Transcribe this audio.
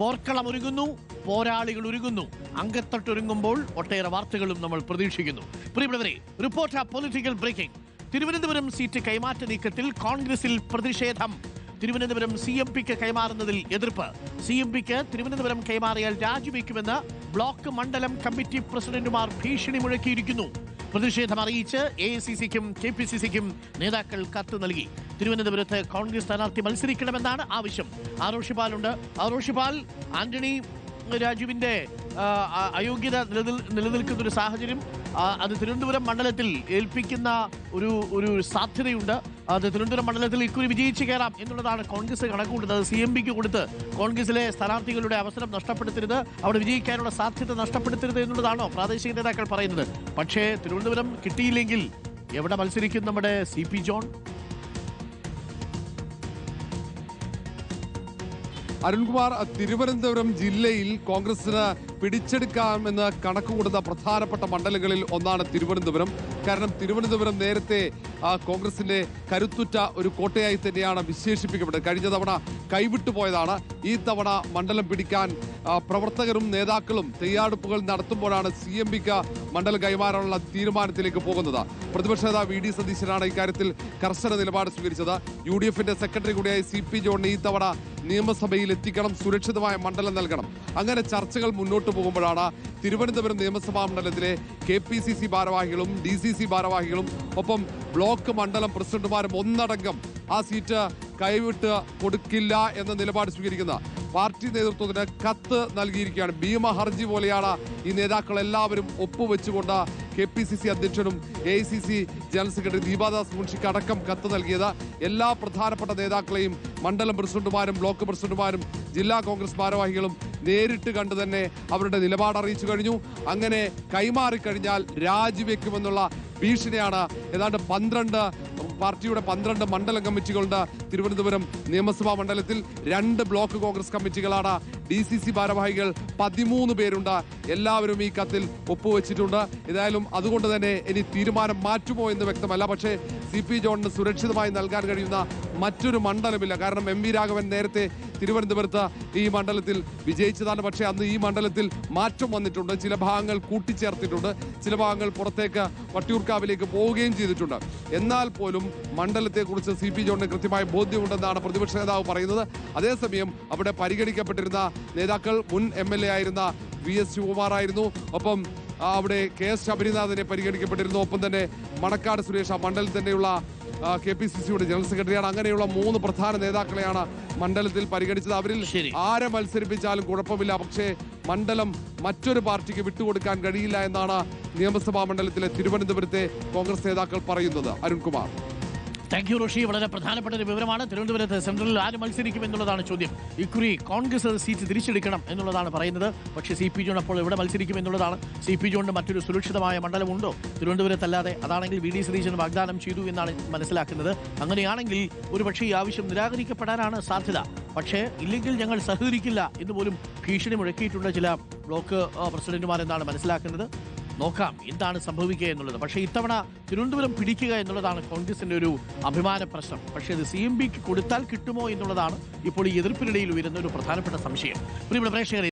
പോർക്കളം ഒരുങ്ങുന്നു, പോരാളികൾ ഒരുങ്ങുന്നു. അങ്കത്തട്ടൊരുങ്ങുമ്പോൾ ഒട്ടേറെ വാർത്തകളും നമ്മൾ പ്രതീക്ഷിക്കുന്നു. പ്രിയപ്പെട്ടവരെ, report political breaking. Thiruvananthapuram seat കൈമാറ്റ നീക്കത്തിൽ കോൺഗ്രസിൽ പ്രതിഷേധം. തിരുവനന്തപുരം CMPക്ക് കൈമാറുന്നതിൽ എതിർപ്പ്. CMPക്ക് തിരുവനന്തപുരം കൈമാറിയാൽ രാജിവെക്കുമെന്ന് ബ്ലോക്ക് മണ്ഡലം കമ്മിറ്റി പ്രസിഡന്റുമാർ ഭീഷണി മുഴക്കിയിരിക്കുന്നു. പ്രതിഷേധം അറിയിച്ച് AICCക്കും KPCCക്കും നേതാക്കൾ കത്ത് നൽകി. തിരുവനന്തപുരത്ത് കോൺഗ്രസ് സ്ഥാനാർത്ഥി മത്സരിക്കണമെന്നാണ് ആവശ്യം. ആരോഷിപാലുണ്ട്. ആരോഷിപാൽ, ആന്റണി രാജുവിന്റെ അയോഗ്യത നിലനിൽക്കുന്ന ഒരു സാഹചര്യം അത് തിരുവനന്തപുരം മണ്ഡലത്തിൽ ഏൽപ്പിക്കുന്ന ഒരു സാധ്യതയുണ്ട്. അത് തിരുവനന്തപുരം മണ്ഡലത്തിൽ ഇക്കുറി വിജയിച്ച് കയറാം എന്നുള്ളതാണ് കോൺഗ്രസ് കണക്കുകൂട്ടുന്നത്. CMPക്ക് കൊടുത്ത് കോൺഗ്രസിലെ സ്ഥാനാർത്ഥികളുടെ അവസരം നഷ്ടപ്പെടുത്തരുത്, അവിടെ വിജയിക്കാനുള്ള സാധ്യത നഷ്ടപ്പെടുത്തരുത് എന്നുള്ളതാണോ പ്രാദേശിക നേതാക്കൾ പറയുന്നത്? പക്ഷേ തിരുവനന്തപുരം കിട്ടിയില്ലെങ്കിൽ എവിടെ മത്സരിക്കും നമ്മുടെ CP ജോൺ? അരുൺകുമാർ, തിരുവനന്തപുരം ജില്ലയിൽ കോൺഗ്രസിന് പിടിച്ചെടുക്കാമെന്ന് കണക്കുകൂടുന്ന പ്രധാനപ്പെട്ട മണ്ഡലങ്ങളിൽ ഒന്നാണ് തിരുവനന്തപുരം. കാരണം തിരുവനന്തപുരം നേരത്തെ കോൺഗ്രസിന്റെ കരുത്തുറ്റ ഒരു കോട്ടയായി തന്നെയാണ് വിശേഷിപ്പിക്കപ്പെട്ടത്. കഴിഞ്ഞ തവണ കൈവിട്ടുപോയതാണ്. ഈ തവണ മണ്ഡലം പിടിക്കാൻ പ്രവർത്തകരും നേതാക്കളും തയ്യാറെടുപ്പുകൾ നടത്തുമ്പോഴാണ് CMPക്ക് മണ്ഡലം കൈമാറാനുള്ള തീരുമാനത്തിലേക്ക് പോകുന്നത്. പ്രതിപക്ഷ നേതാവ് VD സതീശനാണ് ഇക്കാര്യത്തിൽ കർശന നിലപാട് സ്വീകരിച്ചത്. UDFന്റെ സെക്രട്ടറി കൂടിയായ CP ജോണിന് ഈ തവണ നിയമസഭയിൽ എത്തിക്കണം, സുരക്ഷിതമായ മണ്ഡലം നൽകണം. അങ്ങനെ ചർച്ചകൾ മുന്നോട്ട് പോകുമ്പോഴാണ് തിരുവനന്തപുരം നിയമസഭാ മണ്ഡലത്തിലെ KPCC ഭാരവാഹികളും DCC ഭാരവാഹികളും ഒപ്പം ബ്ലോക്ക് മണ്ഡലം പ്രസിഡന്റുമാരും ഒന്നടങ്കം ആ സീറ്റ് കൈവിട്ട് കൊടുക്കില്ല എന്ന നിലപാട് സ്വീകരിക്കുന്ന പാർട്ടി നേതൃത്വത്തിന് കത്ത് നൽകിയിരിക്കുകയാണ്. ഭീമ ഹർജി പോലെയാണ് ഈ നേതാക്കൾ എല്ലാവരും ഒപ്പുവെച്ചുകൊണ്ട് KPCC അധ്യക്ഷനും AICC ജനറൽ സെക്രട്ടറി ദീപാദാസ് മുൻഷിക്ക് അടക്കം കത്ത് നൽകിയത്. എല്ലാ പ്രധാനപ്പെട്ട നേതാക്കളെയും മണ്ഡലം പ്രസിഡന്റുമാരും ബ്ലോക്ക് പ്രസിഡന്റുമാരും ജില്ലാ കോൺഗ്രസ് ഭാരവാഹികളും നേരിട്ട് കണ്ടു തന്നെ അവരുടെ നിലപാട് അറിയിച്ചു കഴിഞ്ഞു. അങ്ങനെ കൈമാറിക്കഴിഞ്ഞാൽ രാജിവെക്കുമെന്നുള്ള ഭീഷണിയാണ്. ഏതാണ്ട് 12 പാർട്ടിയുടെ 12 മണ്ഡലം കമ്മിറ്റികളുണ്ട് തിരുവനന്തപുരം നിയമസഭാ മണ്ഡലത്തിൽ. 2 ബ്ലോക്ക് കോൺഗ്രസ് കമ്മിറ്റികളാണ്. DCC ഭാരവാഹികൾ 13 പേരുണ്ട്. എല്ലാവരും ഈ കത്തിൽ ഒപ്പുവെച്ചിട്ടുണ്ട്. ഏതായാലും അതുകൊണ്ട് തന്നെ ഇനി തീരുമാനം മാറ്റുമോ എന്ന് വ്യക്തമല്ല. പക്ഷേ CP ജോണിന് സുരക്ഷിതമായി നൽകാൻ കഴിയുന്ന മറ്റൊരു മണ്ഡലമില്ല. കാരണം MV രാഘവൻ നേരത്തെ തിരുവനന്തപുരത്ത് ഈ മണ്ഡലത്തിൽ വിജയിച്ചതാണ്. പക്ഷേ അന്ന് ഈ മണ്ഡലത്തിൽ മാറ്റം വന്നിട്ടുണ്ട്. ചില ഭാഗങ്ങൾ കൂട്ടിച്ചേർത്തിട്ടുണ്ട്, ചില ഭാഗങ്ങൾ പുറത്തേക്ക് വട്ടിയൂർക്കാവിലേക്ക് പോവുകയും ചെയ്തിട്ടുണ്ട്. എന്നാൽ പോലും മണ്ഡലത്തെക്കുറിച്ച് CP ജോണിന് കൃത്യമായ ബോധ്യമുണ്ടെന്നാണ് പ്രതിപക്ഷ നേതാവ് പറയുന്നത്. അതേസമയം അവിടെ പരിഗണിക്കപ്പെട്ടിരുന്ന നേതാക്കൾ മുൻ MLA ആയിരുന്ന VS ശിവകുമാർ ആയിരുന്നു. ഒപ്പം അവിടെ KS ശബരിനാഥനെ പരിഗണിക്കപ്പെട്ടിരുന്നു. ഒപ്പം തന്നെ മണക്കാട് സുരേഷ് ആ മണ്ഡലത്തിൽ തന്നെയുള്ള KPCCയുടെ ജനറൽ സെക്രട്ടറിയാണ്. അങ്ങനെയുള്ള 3 പ്രധാന നേതാക്കളെയാണ് മണ്ഡലത്തിൽ പരിഗണിച്ചത്. അവരിൽ ആരെ മത്സരിപ്പിച്ചാലും കുഴപ്പമില്ല. പക്ഷേ മണ്ഡലം മറ്റൊരു പാർട്ടിക്ക് വിട്ടുകൊടുക്കാൻ കഴിയില്ല എന്നാണ് നിയമസഭാ മണ്ഡലത്തിലെ തിരുവനന്തപുരത്തെ കോൺഗ്രസ് നേതാക്കൾ പറയുന്നത്. അരുൺകുമാർ. Thank you Roshi. വളരെ പ്രധാനപ്പെട്ട ഒരു വിവരമാണ്. തിരുവനന്തപുരത്ത് സെൻട്രലിൽ ആര് മത്സരിക്കും എന്നുള്ളതാണ് ചോദ്യം. ഇക്കുറി കോൺഗ്രസ് സീറ്റ് തിരിച്ചെടുക്കണം എന്നുള്ളതാണ് പറയുന്നത്. പക്ഷേ CP ജോൺ അപ്പോൾ എവിടെ മത്സരിക്കും എന്നുള്ളതാണ്. CP ജോണിന് മറ്റൊരു സുരക്ഷിതമായ മണ്ഡലമുണ്ടോ തിരുവനന്തപുരത്തല്ലാതെ? അതാണെങ്കിൽ VD സതീശൻ വാഗ്ദാനം ചെയ്തു എന്നാണ് മനസ്സിലാക്കുന്നത്. അങ്ങനെയാണെങ്കിൽ ഒരുപക്ഷേ ഈ ആവശ്യം നിരാകരിക്കപ്പെടാനാണ് സാധ്യത. പക്ഷേ ഇല്ലെങ്കിൽ ഞങ്ങൾ സഹകരിക്കില്ല എന്ന് പോലും ഭീഷണി മുഴക്കിയിട്ടുണ്ട് ചില ബ്ലോക്ക് പ്രസിഡന്റുമാരെന്നാണ് മനസ്സിലാക്കുന്നത്. നോക്കാം എന്താണ് സംഭവിക്കുക എന്നുള്ളത്. പക്ഷേ ഇത്തവണ തിരുവനന്തപുരം പിടിക്കുക എന്നുള്ളതാണ് കോൺഗ്രസിന്റെ ഒരു അഭിമാന പ്രശ്നം. പക്ഷേ അത് CMPക്ക് കൊടുത്താൽ കിട്ടുമോ എന്നുള്ളതാണ് ഇപ്പോൾ ഈ എതിർപ്പിനിടയിൽ ഉയരുന്ന ഒരു പ്രധാനപ്പെട്ട സംശയം. പ്രിയപ്പെട്ട പ്രേക്ഷകരെ,